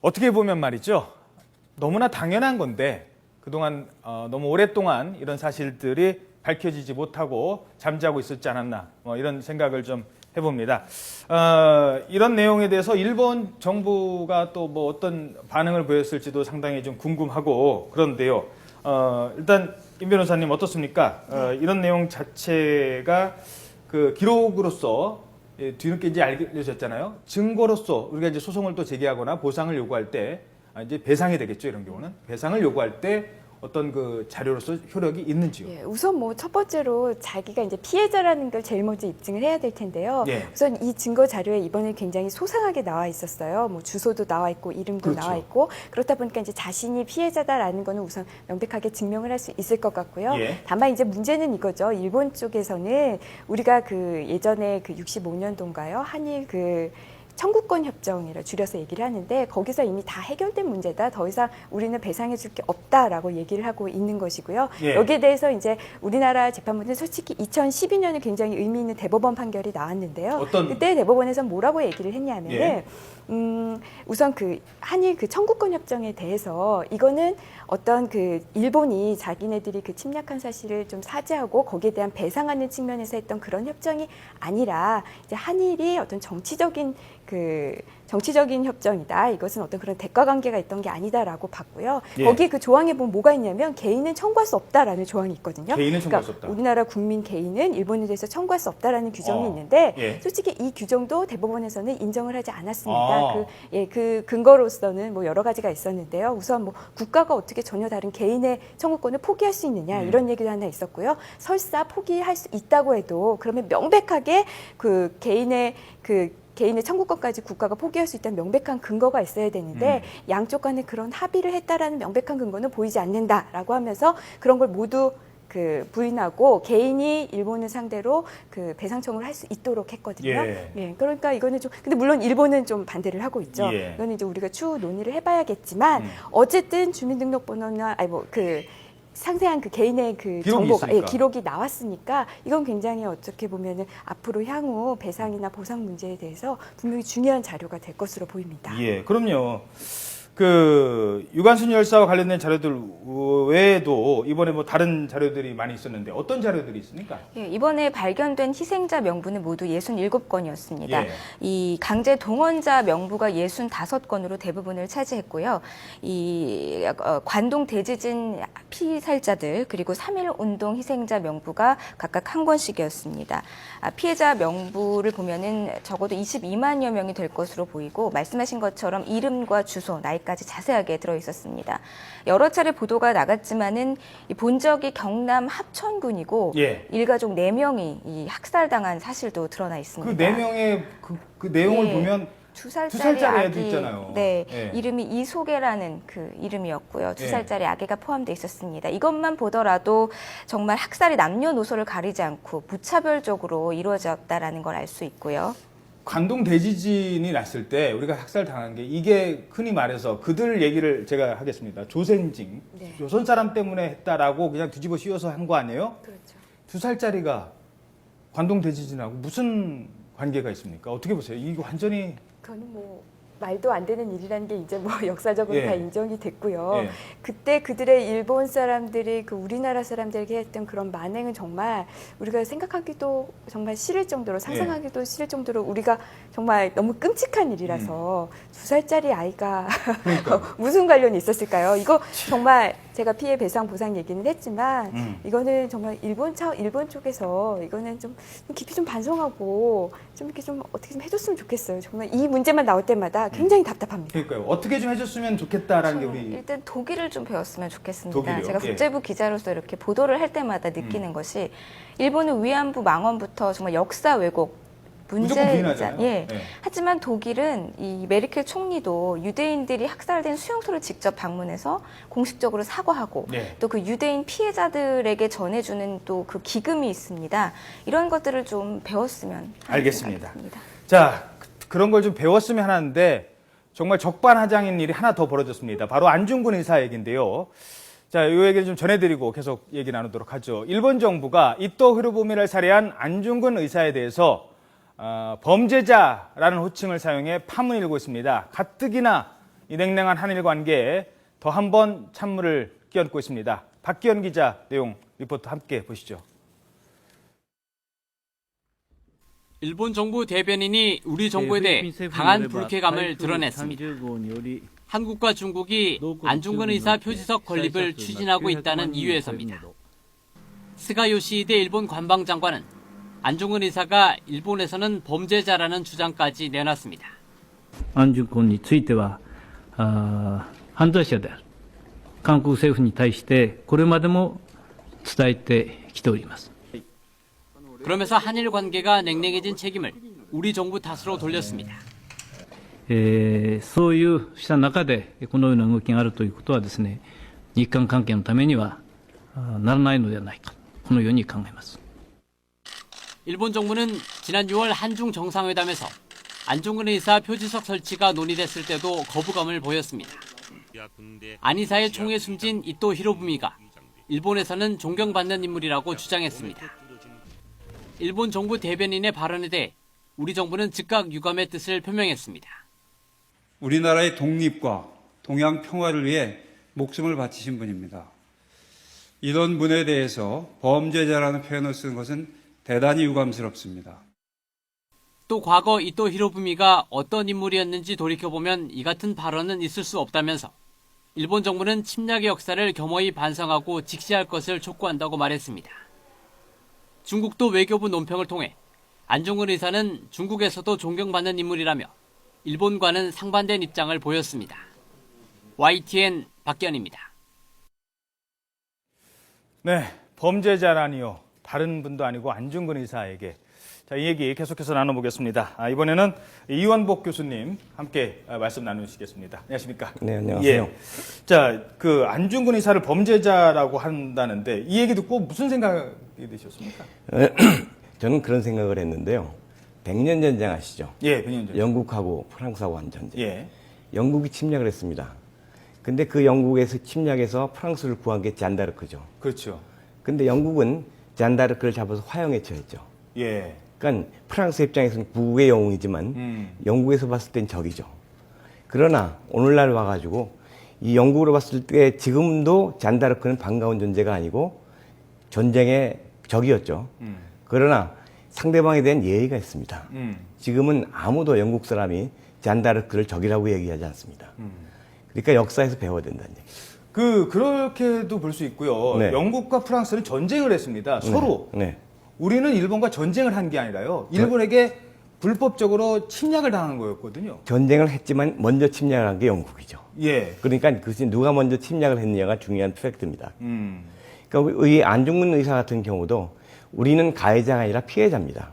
어떻게 보면 말이죠. 너무나 당연한 건데 그동안 너무 오랫동안 이런 사실들이 밝혀지지 못하고 잠자고 있었지 않았나 이런 생각을 좀 해봅니다. 이런 내용에 대해서 일본 정부가 또 뭐 어떤 반응을 보였을지도 상당히 좀 궁금하고 그런데요. 일단 임 변호사님 어떻습니까? 이런 내용 자체가 그 기록으로서 뒤늦게 이제 알려졌잖아요. 증거로서 우리가 이제 소송을 또 제기하거나 보상을 요구할 때 이제 배상이 되겠죠. 이런 경우는 배상을 요구할 때 어떤 그 자료로서 효력이 있는지요? 예, 우선 뭐 첫 번째로 자기가 이제 피해자라는 걸 제일 먼저 입증을 해야 될 텐데요. 예. 우선 이 증거 자료에 이번에 굉장히 소상하게 나와 있었어요. 뭐 주소도 나와 있고 이름도 그렇죠. 나와 있고 그렇다 보니까 이제 자신이 피해자다라는 거는 우선 명백하게 증명을 할 수 있을 것 같고요. 예. 다만 이제 문제는 이거죠. 일본 쪽에서는 우리가 그 예전에 그 65년도인가요? 한일 그 청구권 협정이라 줄여서 얘기를 하는데 거기서 이미 다 해결된 문제다. 더 이상 우리는 배상해 줄 게 없다라고 얘기를 하고 있는 것이고요. 예. 여기에 대해서 이제 우리나라 재판부는 솔직히 2012년에 굉장히 의미 있는 대법원 판결이 나왔는데요. 그때 대법원에서 뭐라고 얘기를 했냐면은 예. 우선 그 한일 그 청구권 협정에 대해서 이거는 어떤 그 일본이 자기네들이 그 침략한 사실을 좀 사죄하고 거기에 대한 배상하는 측면에서 했던 그런 협정이 아니라 이제 한일이 어떤 정치적인 협정이다. 이것은 어떤 그런 대가 관계가 있던 게 아니다라고 봤고요. 예. 거기 그 조항에 보면 뭐가 있냐면 개인은 청구할 수 없다라는 조항이 있거든요. 개인은 청구할 수 없다. 우리나라 국민 개인은 일본에 대해서 청구할 수 없다라는 규정이 있는데 예. 솔직히 이 규정도 대법원에서는 인정을 하지 않았습니다. 그 근거로서는 뭐 여러 가지가 있었는데요. 우선 뭐 국가가 어떻게 전혀 다른 개인의 청구권을 포기할 수 있느냐 이런 얘기도 하나 있었고요. 설사 포기할 수 있다고 해도 그러면 명백하게 그 개인의 청구권까지 국가가 포기할 수 있다는 명백한 근거가 있어야 되는데 양쪽 간에 그런 합의를 했다라는 명백한 근거는 보이지 않는다라고 하면서 그런 걸 모두 그 부인하고 개인이 일본을 상대로 그 배상 청구를 할 수 있도록 했거든요. 예, 그러니까 이거는 좀 근데 물론 일본은 좀 반대를 하고 있죠. 예. 이거는 이제 우리가 추후 논의를 해봐야겠지만 어쨌든 주민등록번호나 상세한 그 개인의 그 정보가 기록이 나왔으니까 이건 굉장히 어떻게 보면은 앞으로 향후 배상이나 보상 문제에 대해서 분명히 중요한 자료가 될 것으로 보입니다. 예, 그럼요. 그 유관순 열사와 관련된 자료들 외에도 이번에 뭐 다른 자료들이 많이 있었는데 어떤 자료들이 있습니까? 예, 이번에 발견된 희생자 명부는 모두 67건이었습니다. 예. 이 강제 동원자 명부가 65건으로 대부분을 차지했고요. 이 관동 대지진 피살자들 그리고 3.1 운동 희생자 명부가 각각 한 건씩이었습니다. 피해자 명부를 보면은 적어도 22만여 명이 될 것으로 보이고 말씀하신 것처럼 이름과 주소, 나이까지 자세하게 들어 있었습니다. 여러 차례 보도가 나갔지만은 이 본적이 경남 합천군이고 예. 일가족 4명이 이 학살당한 사실도 드러나 있습니다. 그 4명의 그 내용을 예. 보면 두 살짜리 2살짜리 애도 아기, 있잖아요. 네, 예. 이름이 이소계라는 그 이름이었고요. 2살짜리 예. 아기가 포함되어 있었습니다. 이것만 보더라도 정말 학살이 남녀노소를 가리지 않고 무차별적으로 이루어졌다라는 걸 알 수 있고요. 관동 대지진이 났을 때 우리가 학살 당한 게 이게 흔히 말해서 그들 얘기를 제가 하겠습니다. 조센징, 네. 조선 사람 때문에 했다라고 그냥 뒤집어 씌워서 한 거 아니에요? 그렇죠. 2살짜리가 관동 대지진하고 무슨 관계가 있습니까? 어떻게 보세요? 이거 완전히 그거는 뭐 말도 안 되는 일이라는 게 이제 뭐 역사적으로 예. 다 인정이 됐고요. 예. 그때 그들의 일본 사람들이 그 우리나라 사람들에게 했던 그런 만행은 정말 우리가 생각하기도 정말 싫을 정도로 상상하기도 싫을 정도로 우리가 정말 너무 끔찍한 일이라서 2살짜리 아이가 그러니까. 무슨 관련이 있었을까요? 이거 정말 제가 피해 배상 보상 얘기는 했지만 이거는 정말 일본 쪽에서 이거는 좀 깊이 좀 반성하고 좀 이렇게 좀 어떻게 좀 해줬으면 좋겠어요. 정말 이 문제만 나올 때마다 굉장히 답답합니다. 그러니까요. 어떻게 좀 해줬으면 좋겠다라는 게 우리 일단 독일을 좀 배웠으면 좋겠습니다. 독일이요? 제가 국제부 기자로서 이렇게 보도를 할 때마다 느끼는 것이 일본은 위안부 망언부터 정말 역사 왜곡 무조건 부인하잖아요. 예. 네. 하지만 독일은 이 메르켈 총리도 유대인들이 학살된 수용소를 직접 방문해서 공식적으로 사과하고 네. 또 그 유대인 피해자들에게 전해주는 또 그 기금이 있습니다. 이런 것들을 좀 배웠으면 하는 알겠습니다. 생각이 듭니다. 자, 그런 걸 좀 배웠으면 하는데 정말 적반하장인 일이 하나 더 벌어졌습니다. 바로 안중근 의사 얘기인데요. 자, 이 얘기를 좀 전해드리고 계속 얘기 나누도록 하죠. 일본 정부가 이토 히로부미를 살해한 안중근 의사에 대해서 범죄자라는 호칭을 사용해 파문이 일고 있습니다. 가뜩이나 이 냉랭한 한일 관계에 더 한 번 찬물을 끼얹고 있습니다. 박기현 기자 내용 리포트 함께 보시죠. 일본 정부 대변인이 우리 정부에 대해 강한 불쾌감을 드러냈습니다. 한국과 중국이 안중근 의사 표지석 건립을 추진하고 있다는 이유에서입니다. 스가 요시히데 일본 관방장관은 안중근 의사가 일본에서는 범죄자라는 주장까지 내놨습니다. 安住君については犯罪者である韓国政府に対してこれまでも伝えてきております。 그러면서 한일 관계가 냉랭해진 책임을 우리 정부 탓으로 돌렸습니다. そういうした中でこのような動きがあるということはですね、日韓関係のためにはならないのではないか、このように考えます。 일본 정부는 지난 6월 한중 정상회담에서 안중근 의사 표지석 설치가 논의됐을 때도 거부감을 보였습니다. 안 의사의 총에 숨진 이토 히로부미가 일본에서는 존경받는 인물이라고 주장했습니다. 일본 정부 대변인의 발언에 대해 우리 정부는 즉각 유감의 뜻을 표명했습니다. 우리나라의 독립과 동양 평화를 위해 목숨을 바치신 분입니다. 이런 분에 대해서 범죄자라는 표현을 쓰는 것은 대단히 유감스럽습니다. 또 과거 이토 히로부미가 어떤 인물이었는지 돌이켜보면 이 같은 발언은 있을 수 없다면서 일본 정부는 침략의 역사를 겸허히 반성하고 직시할 것을 촉구한다고 말했습니다. 중국도 외교부 논평을 통해 안중근 의사는 중국에서도 존경받는 인물이라며 일본과는 상반된 입장을 보였습니다. YTN 박기현입니다. 네, 범죄자라니요. 다른 분도 아니고 안중근 의사에게. 자, 이 얘기 계속해서 나눠보겠습니다. 이번에는 이원복 교수님 함께 말씀 나누시겠습니다. 안녕하십니까? 네, 안녕하세요. 예. 자, 그 안중근 의사를 범죄자라고 한다는데 이 얘기 듣고 무슨 생각이 드셨습니까? 저는 그런 생각을 했는데요. 백년 전쟁 아시죠? 예, 100년 전. 영국하고 프랑스하고 한 전쟁. 예. 영국이 침략을 했습니다. 근데 그 영국에서 침략해서 프랑스를 구한 게 잔다르크죠. 그렇죠. 근데 영국은 잔다르크를 잡아서 화형에 처했죠. 예. 그러니까 프랑스 입장에서는 부국의 영웅이지만 영국에서 봤을 땐 적이죠. 그러나 오늘날 와가지고 이 영국으로 봤을 때 지금도 잔다르크는 반가운 존재가 아니고 전쟁의 적이었죠. 그러나 상대방에 대한 예의가 있습니다. 지금은 아무도 영국 사람이 잔다르크를 적이라고 얘기하지 않습니다. 그러니까 역사에서 배워야 된다는 얘기죠. 그렇게도 볼 수 있고요. 네. 영국과 프랑스는 전쟁을 했습니다. 서로. 네. 우리는 일본과 전쟁을 한 게 아니라요. 일본에게 불법적으로 침략을 당한 거였거든요. 전쟁을 했지만 먼저 침략을 한 게 영국이죠. 예. 그러니까 그것이 누가 먼저 침략을 했느냐가 중요한 팩트입니다. 그러니까 이 안중근 의사 같은 경우도 우리는 가해자가 아니라 피해자입니다.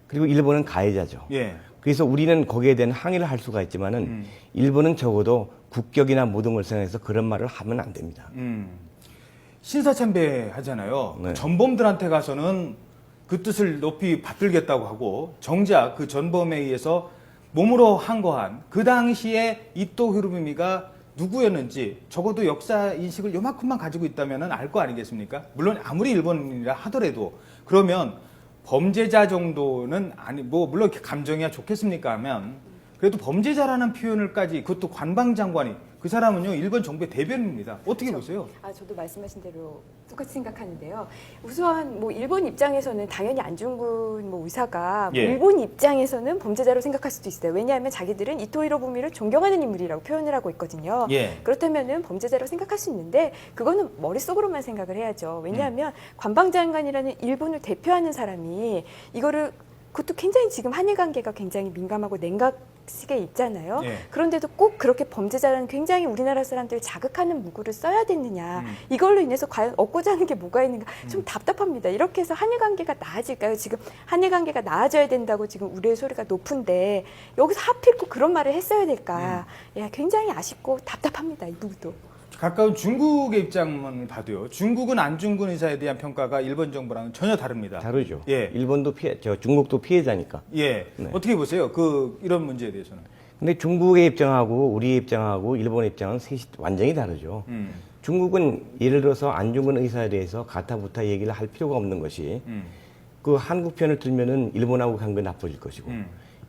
그리고 일본은 가해자죠. 예. 그래서 우리는 거기에 대한 항의를 할 수가 있지만은 일본은 적어도 국격이나 모든 걸 생각해서 그런 말을 하면 안 됩니다. 신사참배 하잖아요. 네. 그 전범들한테 가서는 그 뜻을 높이 받들겠다고 하고 정작 그 전범에 의해서 몸으로 항거한 그 당시에 이토 히로부미가 누구였는지 적어도 역사 인식을 요만큼만 가지고 있다면 알 거 아니겠습니까? 물론 아무리 일본인이라 하더라도 그러면 범죄자 정도는 아니 뭐 물론 감정이야 좋겠습니까 하면 그래도 범죄자라는 표현을까지 그것도 관방장관이 그 사람은요 일본 정부의 대변인입니다. 어떻게 보세요? 저도 말씀하신 대로 똑같이 생각하는데요. 우선 뭐 일본 입장에서는 당연히 안중근 뭐 의사가 뭐 예. 일본 입장에서는 범죄자로 생각할 수도 있어요. 왜냐하면 자기들은 이토 히로부미를 존경하는 인물이라고 표현을 하고 있거든요. 예. 그렇다면은 범죄자로 생각할 수 있는데 그거는 머릿속으로만 생각을 해야죠. 왜냐하면 관방장관이라는 일본을 대표하는 사람이 이거를 그것도 굉장히 지금 한일 관계가 굉장히 민감하고 냉각식에 있잖아요. 예. 그런데도 꼭 그렇게 범죄자라는 굉장히 우리나라 사람들을 자극하는 문구를 써야 됐느냐. 이걸로 인해서 과연 얻고자 하는 게 뭐가 있는가. 좀 답답합니다. 이렇게 해서 한일 관계가 나아질까요? 지금 한일 관계가 나아져야 된다고 지금 우리의 소리가 높은데 여기서 하필 꼭 그런 말을 했어야 될까. 예, 굉장히 아쉽고 답답합니다. 이 부분도. 가까운 중국의 입장만 봐도요. 중국은 안중근 의사에 대한 평가가 일본 정부랑은 전혀 다릅니다. 다르죠. 예. 일본도 중국도 피해자니까. 예. 네. 어떻게 보세요? 이런 문제에 대해서는. 근데 중국의 입장하고 우리의 입장하고 일본의 입장은 셋이 완전히 다르죠. 중국은 예를 들어서 안중근 의사에 대해서 가타부타 얘기를 할 필요가 없는 것이 그 한국 편을 들면은 일본하고 관계 나빠질 것이고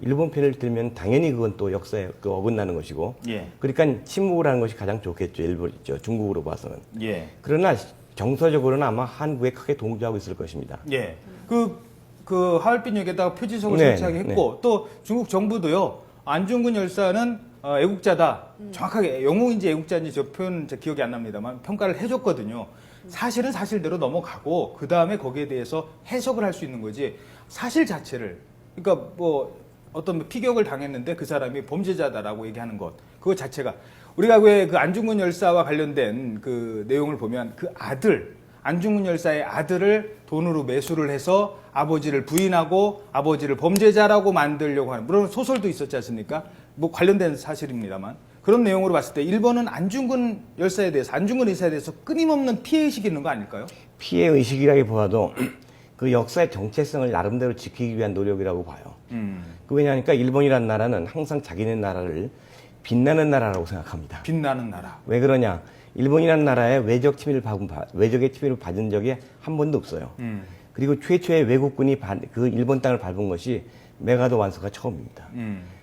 일본 편을 들면 당연히 그건 또 역사에 어긋나는 것이고 예. 그러니까 침묵을 하는 것이 가장 좋겠죠. 중국으로 봐서는. 예. 그러나 정서적으로는 아마 한국에 크게 동조하고 있을 것입니다. 예. 그 하얼빈역에다가 표지석을 네, 설치하게 네, 했고 또 중국 정부도요. 안중근 열사는 애국자다. 정확하게 영웅인지 애국자인지 저 표현 제 기억이 안 납니다만 평가를 해줬거든요. 사실은 사실대로 넘어가고 그 다음에 거기에 대해서 해석을 할 수 있는 거지 사실 자체를 그러니까 뭐 어떤 피격을 당했는데 그 사람이 범죄자다라고 얘기하는 것 그거 자체가 우리가 왜 그 안중근 열사와 관련된 그 내용을 보면 그 아들 안중근 열사의 아들을 돈으로 매수를 해서 아버지를 부인하고 아버지를 범죄자라고 만들려고 하는 물론 소설도 있었지 않습니까? 뭐 관련된 사실입니다만 그런 내용으로 봤을 때 일본은 안중근 열사에 대해서 안중근 의사에 대해서 끊임없는 피해 의식이 있는 거 아닐까요? 피해 의식이라기보다도 그 역사의 정체성을 나름대로 지키기 위한 노력이라고 봐요. 그 왜냐하니까 일본이라는 나라는 항상 자기네 나라를 빛나는 나라라고 생각합니다. 빛나는 나라. 왜 그러냐? 일본이라는 나라에 외적의 침입을 받은 적이 한 번도 없어요. 그리고 최초의 외국군이 그 일본 땅을 밟은 것이 메가도 완서가 처음입니다.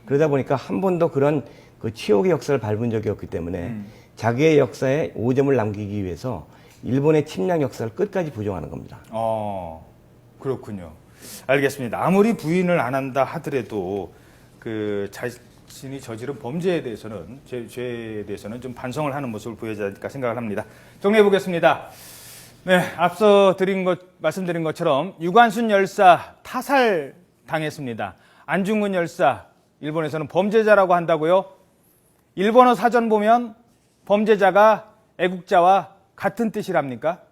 그러다 보니까 한 번도 그런 그 치욕의 역사를 밟은 적이 없기 때문에 자기의 역사에 오점을 남기기 위해서 일본의 침략 역사를 끝까지 부정하는 겁니다. 그렇군요. 알겠습니다. 아무리 부인을 안 한다 하더라도 그 자신이 저지른 범죄에 대해서는 죄에 대해서는 좀 반성을 하는 모습을 보여야 할까 생각을 합니다. 정리해 보겠습니다. 네, 앞서 말씀드린 것처럼 유관순 열사 타살 당했습니다. 안중근 열사 일본에서는 범죄자라고 한다고요? 일본어 사전 보면 범죄자가 애국자와 같은 뜻이랍니까?